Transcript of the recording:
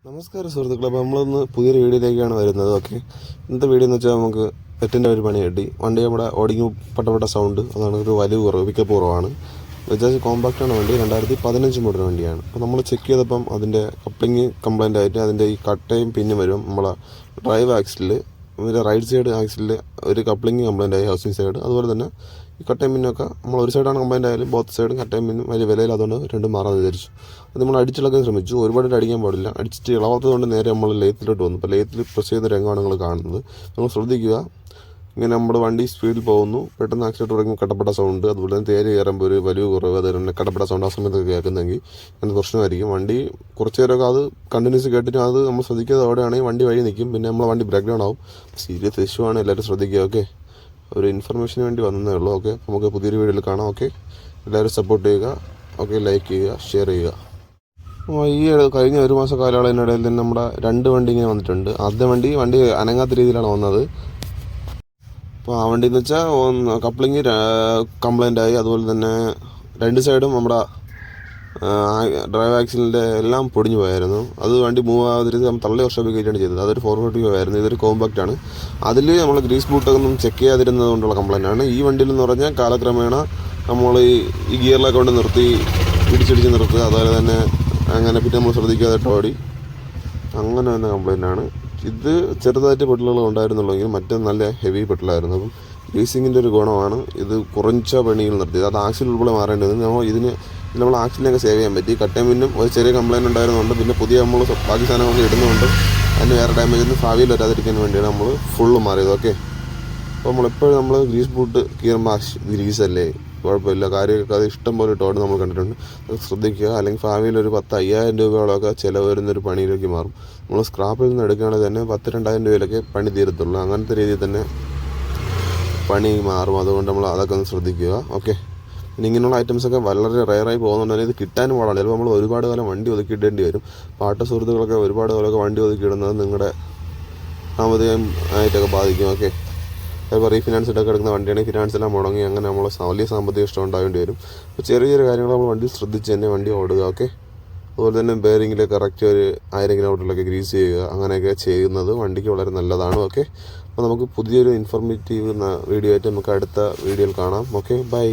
നമസ്കാരം സുഹൃത്തുക്കളെ. അപ്പോൾ നമ്മളൊന്ന് പുതിയൊരു വീഡിയോയിലേക്കാണ് വരുന്നത്. ഓക്കെ, ഇന്നത്തെ വീഡിയോ എന്ന് വെച്ചാൽ നമുക്ക് പെറ്റിൻ്റെ ഒരു പണി കിട്ടി. വണ്ടി നമ്മുടെ ഓടിങ്ങ് പട്ടപ്പെട്ട സൗണ്ട്, അതാണ് ഒരു വലിയ കുറവ്, പിക്കപ്പ് കുറവാണ്. ബജാജ് കോമ്പാക്റ്റാണ് വണ്ടി, 2015 മോഡൽ വണ്ടിയാണ്. അപ്പോൾ നമ്മൾ ചെക്ക് ചെയ്തപ്പം അതിൻ്റെ കപ്ലിങ് കംപ്ലൈൻ്റ് ആയിട്ട് അതിൻ്റെ ഈ കട്ടയും പിന്നും വരും. നമ്മളെ ഡ്രൈവ് ആക്സിലിൽ ഇതിൻ്റെ റൈറ്റ് സൈഡ് ആക്സിലിൽ ഒരു കപ്ലിങ് കംപ്ലൈൻ്റ് ആയി, ഹൗസിങ് സൈഡ്. അതുപോലെ തന്നെ ഈ കട്ടയും പിന്നൊക്കെ നമ്മൾ ഒരു സൈഡാണ് കംപ്ലൈൻ്റ് ആയാലും ബോത്ത് സൈഡും കട്ടയും പിന്നും വലിയ വിലയിൽ, അതുകൊണ്ട് രണ്ടും മാറാൻ വിചാരിച്ചു. അത് നമ്മൾ അടിച്ചിളക്കാൻ ശ്രമിച്ചു. ഒരുപാട് അടിക്കാൻ പാടില്ല. അടിച്ചിട്ട് ഇളവാത്തതുകൊണ്ട് നേരെ നമ്മൾ ലേത്തിലോട്ട് വന്നു. അപ്പോൾ ലേത്തിൽ പ്രസ് ചെയ്യുന്ന രംഗമാണ് നിങ്ങൾ കാണുന്നത്. നമ്മൾ ശ്രദ്ധിക്കുക, ഇങ്ങനെ നമ്മുടെ വണ്ടി സ്പീഡിൽ പോകുന്നു, പെട്ടെന്ന് ആക്സിഡൻറ്റ് തുടങ്ങി കട്ടപ്പെട്ട സൗണ്ട്, അതുപോലെ തന്നെ തേര് കയറുമ്പോൾ ഒരു വലിയ കുറവ്, അതുപോലെ കട്ടപ്പെട്ട സൗണ്ട് ആ സമയത്തൊക്കെ കേൾക്കുന്നെങ്കിൽ അങ്ങനെ പ്രശ്നമായിരിക്കും. വണ്ടി കുറച്ച് നേരമൊക്കെ അത് കണ്ടിന്യൂസ് കേട്ടിട്ട് അത് നമ്മൾ ശ്രദ്ധിക്കാതെ അവിടെയാണെങ്കിൽ വണ്ടി വഴി നിൽക്കും. പിന്നെ നമ്മളെ വണ്ടി ബ്രേക്ക് ഡൗൺ ആവും. സീരിയസ് ഇഷ്യൂ ആണ്, എല്ലാവരും ശ്രദ്ധിക്കുക. ഓക്കെ, ഒരു ഇൻഫർമേഷന് വേണ്ടി വന്നതേ ഉള്ളൂ. ഓക്കെ, നമുക്ക് പുതിയൊരു വീഡിയോയിൽ കാണാം. ഓക്കെ, എല്ലാവരും സപ്പോർട്ട് ചെയ്യുക. ഓക്കെ, ലൈക്ക് ചെയ്യുക, ഷെയർ ചെയ്യുക. ഈ കഴിഞ്ഞ ഒരു മാസ കാലയളവിനിടയിൽ തന്നെ നമ്മുടെ 2 വണ്ടി ഇങ്ങനെ വന്നിട്ടുണ്ട്. ആദ്യ വണ്ടി അനങ്ങാത്ത രീതിയിലാണ് വന്നത്. അപ്പോൾ ആ വണ്ടി എന്ന് വെച്ചാൽ കപ്ലിങ് കംപ്ലൈൻ്റ് ആയി, അതുപോലെ തന്നെ 2 സൈഡും നമ്മുടെ ഡ്രൈവ് ആക്സിലിൻ്റെ എല്ലാം പൊടിഞ്ഞു പോയായിരുന്നു. അത് വണ്ടി മൂവ് ആകാതിരുന്ന് നമ്മൾ തള്ളി വർഷോപ്പിൽ കയറ്റിയാണ് ചെയ്തത്. അതൊരു 440 ആയിരുന്നു. ഇതൊരു കോമ്പാക്റ്റാണ്. അതിൽ നമ്മൾ ഗ്രീസ് ബൂട്ടൊന്നും ചെക്ക് ചെയ്യാതിരുന്നത് കൊണ്ടുള്ള കംപ്ലൈൻ്റ് ആണ്. ഈ വണ്ടിയിലെന്ന് പറഞ്ഞാൽ കാലക്രമേണ നമ്മൾ ഈ ഗിയറിലൊക്കെ കൊണ്ട് നിർത്തി ഇടിച്ചിടിച്ച് നിർത്തുക, അതുപോലെ തന്നെ അങ്ങനെ പിന്നെ നമ്മൾ ശ്രദ്ധിക്കാതെ ഓടി അങ്ങനെ തന്നെ കംപ്ലൈൻ്റ് ആണ്. ഇത് ചെറുതായിട്ട് പെട്ടലുകൾ ഉണ്ടായിരുന്നുള്ളെങ്കിൽ മറ്റേ നല്ല ഹെവി പെട്ടലായിരുന്നു. അപ്പം ലീസിങ്ങിൻ്റെ ഒരു ഗുണമാണ് ഇത് കുറഞ്ഞ പണിയിൽ നിർത്തിയത്. അത് ആക്സിൽ ഉൾപ്പെടെ മാറേണ്ടത്. നമ്മൾ ആക്സിലിനൊക്കെ സേവ് ചെയ്യാൻ പറ്റി. കട്ടയും പിന്നും ഒരു ചെറിയ കംപ്ലൈൻറ്റ് ഉണ്ടായിരുന്നുണ്ട്. പിന്നെ പുതിയ നമ്മൾ ബാക്കി സാധനങ്ങളൊക്കെ ഇടുന്നുണ്ട്. അതിന് വേറെ ഡാമേജ് ഒന്നും ഭാവിയിൽ വരാതിരിക്കാൻ വേണ്ടിയാണ് നമ്മൾ ഫുള്ള് മാറിയത്. ഓക്കെ, അപ്പോൾ നമ്മളെപ്പോഴും ഗ്രീസ് ബൂട്ട് കീറുമ്പോൾ ഗ്രീസല്ലേ, കുഴപ്പമില്ല, കാര്യമൊക്കെ അത് ഇഷ്ടം പോലെ ഇട്ടോട് നമ്മൾ കണ്ടിട്ടുണ്ട്. അത് ശ്രദ്ധിക്കുക. അല്ലെങ്കിൽ ഭാവിയിൽ ഒരു 10,000-5,000 രൂപയോളമൊക്കെ ചിലവ് വരുന്നൊരു പണിയിലേക്ക് മാറും. നമ്മൾ സ്ക്രാപ്പിൽ നിന്ന് എടുക്കുകയാണെങ്കിൽ തന്നെ 10,000-2,000 രൂപയിലൊക്കെ പണി തീരത്തുള്ളൂ. അങ്ങനത്തെ രീതിയിൽ തന്നെ പണി മാറും. അതുകൊണ്ട് നമ്മൾ അതൊക്കെ ഒന്ന് ശ്രദ്ധിക്കുക. ഓക്കെ, പിന്നെ ഇങ്ങനെയുള്ള ഐറ്റംസൊക്കെ വളരെ റെയറായി പോകുന്നുണ്ടെങ്കിൽ ഇത് കിട്ടാനും പാടാണ്. ചിലപ്പോൾ നമ്മൾ ഒരുപാട് കാലം വണ്ടി ഒതുക്കിയിടേണ്ടി വരും. പാട്ട സുഹൃത്തുക്കളൊക്കെ ഒരുപാട് കാലമൊക്കെ വണ്ടി ഒതുക്കിയിടുന്നത് നിങ്ങളുടെ സാമ്പത്തികം ആയിട്ടൊക്കെ ബാധിക്കും. ഓക്കെ, ചിലപ്പോൾ റീഫിനാൻസിട്ടൊക്കെ എടുക്കുന്ന വണ്ടിയാണെങ്കിൽ ഫിനാൻസെല്ലാം മുടങ്ങി അങ്ങനെ നമ്മൾ വലിയ സാമ്പത്തിക ഇഷ്ടം ഉണ്ടാവേണ്ടി വരും. അപ്പോൾ ചെറിയ കാര്യങ്ങൾ നമ്മൾ വണ്ടി ശ്രദ്ധിച്ച് തന്നെ വണ്ടി ഓടുക. ഓക്കെ, അതുപോലെ തന്നെ ബെയറിങ്ങിൽ കറക്റ്റ് ഒരു 1000 കിലോമീറ്ററിലൊക്കെ ഗ്രീസ് ചെയ്യുക. അങ്ങനെയൊക്കെ ചെയ്യുന്നത് വണ്ടിക്ക് വളരെ നല്ലതാണ്. ഓക്കെ, അപ്പോൾ നമുക്ക് പുതിയൊരു ഇൻഫോർമേറ്റീവ് വീഡിയോ ആയിട്ട് നമുക്ക് അടുത്ത വീഡിയോയിൽ കാണാം. Okay, by.